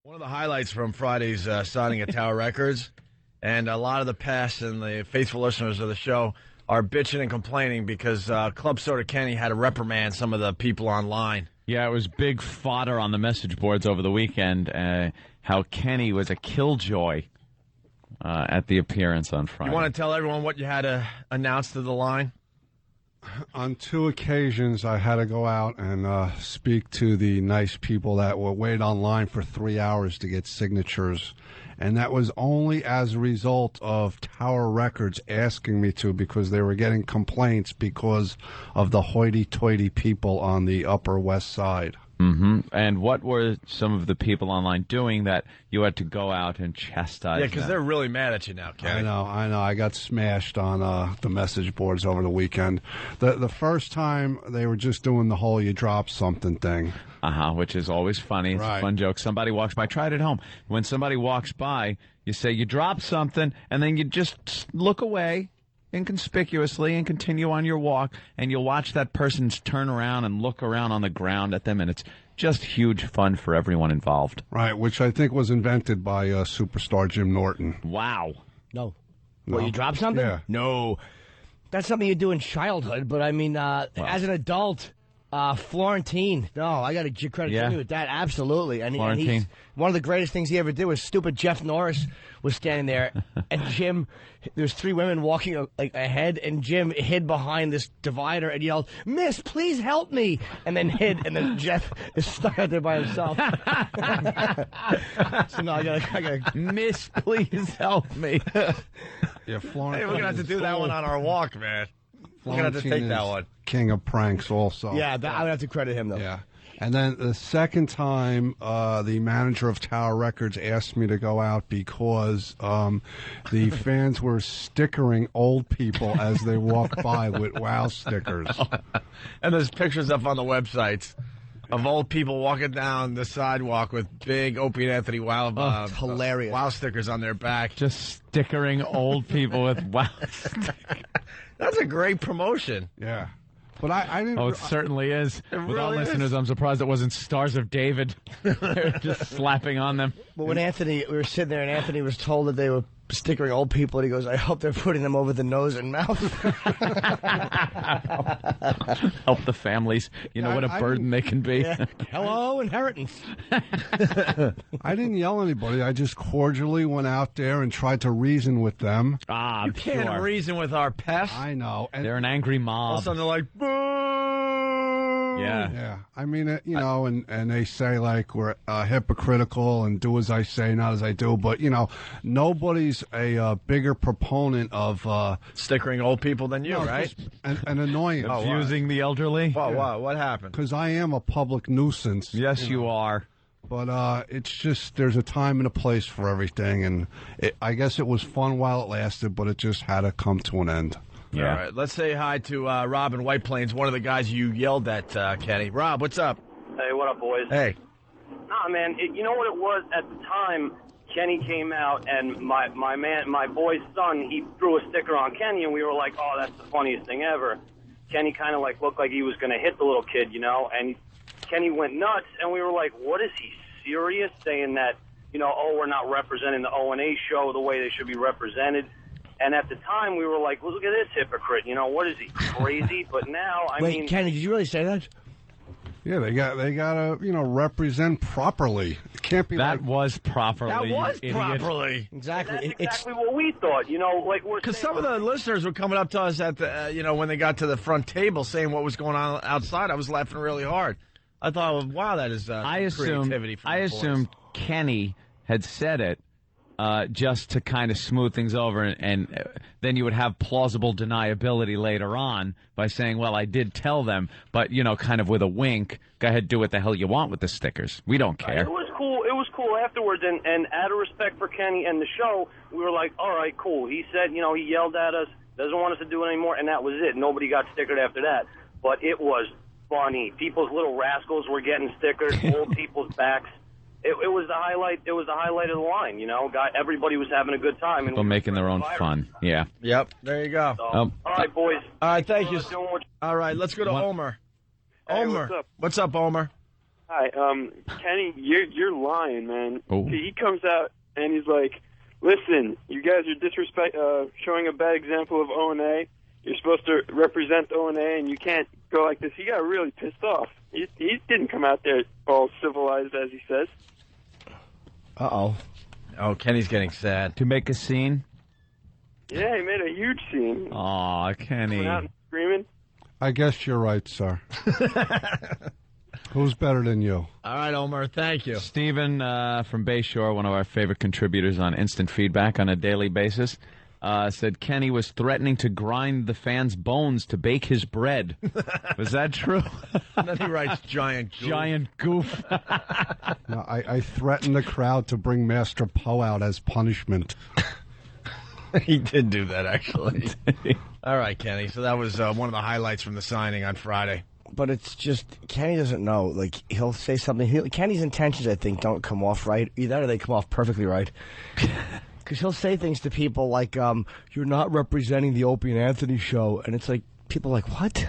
One of the highlights from Friday's signing at Tower Records, and a lot of the past and the faithful listeners of the show are bitching and complaining because Club Soda Kenny had to reprimand some of the people online. Yeah, it was big fodder on the message boards over the weekend, how Kenny was a killjoy at the appearance on Friday. You want to tell everyone what you had to announce to the line? On 2 occasions, I had to go out and speak to the nice people that were waiting online for 3 hours to get signatures. And that was only as a result of Tower Records asking me to, because they were getting complaints because of the hoity-toity people on the Upper West Side. Mm-hmm. And what were some of the people online doing that you had to go out and chastise? Yeah, because they're really mad at you now, Kenny. I know. I got smashed on the message boards over the weekend. The first time, they were just doing the whole you drop something thing. Which is always funny. It's a fun joke. Somebody walks by. Try it at home. When somebody walks by, you say, you drop something, and then you just look away inconspicuously and continue on your walk, and you'll watch that person turn around and look around on the ground at them, and it's just huge fun for everyone involved. Right, which I think was invented by superstar Jim Norton. Wow. No. Well, you drop something? Yeah. No. That's something you do in childhood, but I mean, as an adult, Florentine. No, I got to give credit to you with that. Absolutely. And he's, one of the greatest things he ever did was stupid Jeff Norris was standing there, and Jim, there's 3 women walking ahead, and Jim hid behind this divider and yelled, "Miss, please help me," and then hid, and then Jeff is stuck out there by himself. So no, I gotta, Miss, please help me. Yeah, Florentine. Hey, we're going to have to do that one on our walk, man. We're going to have to take that one. King of pranks also. Yeah, I would have to credit him, though. Yeah. And then the second time, the manager of Tower Records asked me to go out because the fans were stickering old people as they walk by with wow stickers. And there's pictures up on the websites of old people walking down the sidewalk with big Opie and Anthony wow, hilarious. Wow stickers on their back. Just stickering old people with wow stickers. That's a great promotion. Yeah. But I didn't. Oh, it certainly is. It With our really listeners, is. I'm surprised it wasn't Stars of David. They're just slapping on them. But when we were sitting there, and Anthony was told that they were stickering old people, and he goes, "I hope they're putting them over the nose and mouth." Help the families. You know what a burden they can be. Yeah. Hello, inheritance. I didn't yell at anybody. I just cordially went out there and tried to reason with them. You can't reason with our pests. I know. And they're an angry All mob. of a sudden they're like, boo! Yeah. I mean, and they say, like, we're hypocritical and do as I say, not as I do. But, nobody's a bigger proponent of Stickering old people than you, right? And annoying. Abusing the elderly. What happened? Because I am a public nuisance. Yes, you are. But it's just, there's a time and a place for everything. And I guess it was fun while it lasted, but it just had to come to an end. Yeah. All right, let's say hi to Rob in White Plains, one of the guys you yelled at, Kenny. Rob, what's up? Hey, what up, boys? Hey. Nah, man, you know what it was? At the time, Kenny came out, and my boy's son, he threw a sticker on Kenny, and we were like, oh, that's the funniest thing ever. Kenny kind of, looked like he was going to hit the little kid, and Kenny went nuts, and we were like, what is he, serious? Saying that, we're not representing the O&A show the way they should be represented. And at the time, we were like, well, look at this hypocrite. What is he, crazy? But now, I mean... Wait, Kenny, did you really say that? Yeah, they got to, represent properly. It can't be that was properly. That was idiot. properly. Exactly. That's exactly what we thought, we're Because some of the listeners were coming up to us at the, when they got to the front table saying what was going on outside. I was laughing really hard. I thought, wow, that is creativity from the boys. assumed Kenny had said it just to kind of smooth things over, and then you would have plausible deniability later on by saying, well, I did tell them, but, kind of with a wink, go ahead, do what the hell you want with the stickers. We don't care. It was cool afterwards, and out of respect for Kenny and the show, we were like, all right, cool. He said, he yelled at us, doesn't want us to do it anymore, and that was it. Nobody got stickered after that. But it was funny. People's little rascals were getting stickers, old people's backs. It was the highlight. It was the highlight of the line. Everybody was having a good time. People making their own fun. Yeah. Yep. There you go. So, all right, boys. All right. Thank you. All right. Let's go to Omer. Hey, Omer. What's up, Omer? Hi, Kenny, you're lying, man. Oh. He comes out and he's like, "Listen, you guys are showing a bad example of O&A. You're supposed to represent O&A, and you can't go like this." He got really pissed off. He didn't come out there all civilized, as he says. Uh-oh. Oh, Kenny's getting sad. To make a scene? Yeah, he made a huge scene. Aw, Kenny. Went out and screaming. I guess you're right, sir. Who's better than you? All right, Omar, thank you. Stephen from Bayshore, one of our favorite contributors on Instant Feedback on a daily basis, said Kenny was threatening to grind the fans' bones to bake his bread. Was that true? And then he writes giant goof. Giant goof. No, I threatened the crowd to bring Master Poe out as punishment. He did do that, actually. All right, Kenny. So that was one of the highlights from the signing on Friday. But it's just, Kenny doesn't know. Like, he'll say something. Kenny's intentions, I think, don't come off right. Either that or they come off perfectly right. Because he'll say things to people like, "You're not representing the Opie and Anthony show." And it's like, people are like, what?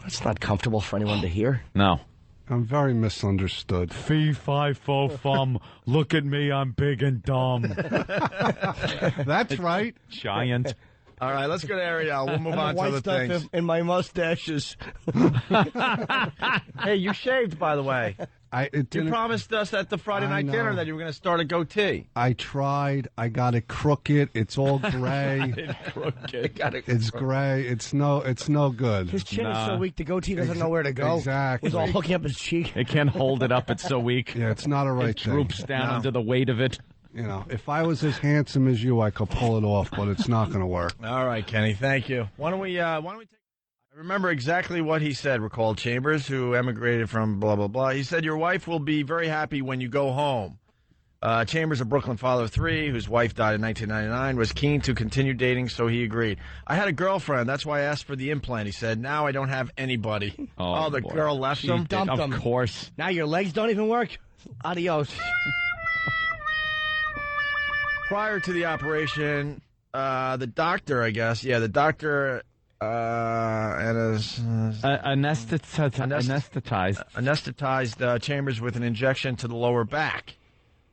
That's not comfortable for anyone to hear. No. I'm very misunderstood. Fee, fi, fo, fum. Look at me, I'm big and dumb. That's right. Giant. All right, let's go to Ariel. We'll move on to other things. In my mustaches. Hey, you shaved, by the way. You promised us at the Friday night dinner that you were going to start a goatee. I tried. I got it crooked. It's all gray. It's gray. It's no good. His chin is so weak, the goatee doesn't know where to go. Exactly. He's all hooking up his cheek. It can't hold it up. It's so weak. Yeah, it's not a right It droops down under the weight of it. You know, if I was as handsome as you, I could pull it off, but it's not going to work. All right, Kenny, thank you. Why don't we take? I remember exactly what he said. Recalled Chambers, who emigrated from blah blah blah. He said, "Your wife will be very happy when you go home." Chambers, a Brooklyn father of 3, whose wife died in 1999, was keen to continue dating, so he agreed. "I had a girlfriend. That's why I asked for the implant," he said. "Now I don't have anybody." Oh, the girl left him? Dumped him. Of course. Now your legs don't even work? Adios. Prior to the operation, the doctor, I guess, the doctor anesthetized Chambers with an injection to the lower back.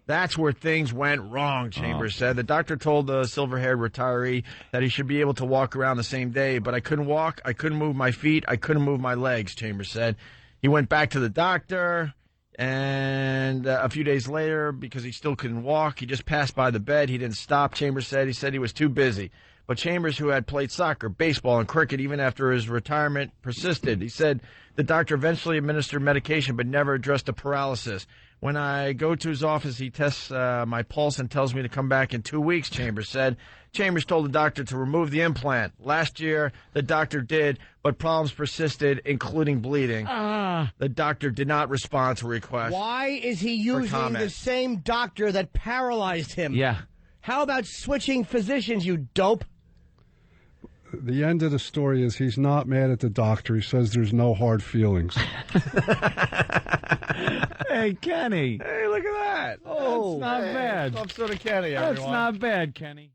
That's where things went wrong, Chambers said. The doctor told the silver-haired retiree that he should be able to walk around the same day, but I couldn't walk, I couldn't move my feet, I couldn't move my legs, Chambers said. He went back to the doctor, and a few days later, because he still couldn't walk, he just passed by the bed. He didn't stop, Chambers said. He said he was too busy. But Chambers, who had played soccer, baseball, and cricket even after his retirement, persisted. He said the doctor eventually administered medication but never addressed the paralysis. "When I go to his office, he tests my pulse and tells me to come back in 2 weeks," Chambers said. Chambers told the doctor to remove the implant. Last year, the doctor did, but problems persisted, including bleeding. The doctor did not respond to requests. Why is he using the same doctor that paralyzed him? Yeah. How about switching physicians, you dope? The end of the story is he's not mad at the doctor. He says there's no hard feelings. Hey, Kenny. Hey, look at that. Oh, that's not bad. Episode of Kenny, everyone. That's not bad, Kenny.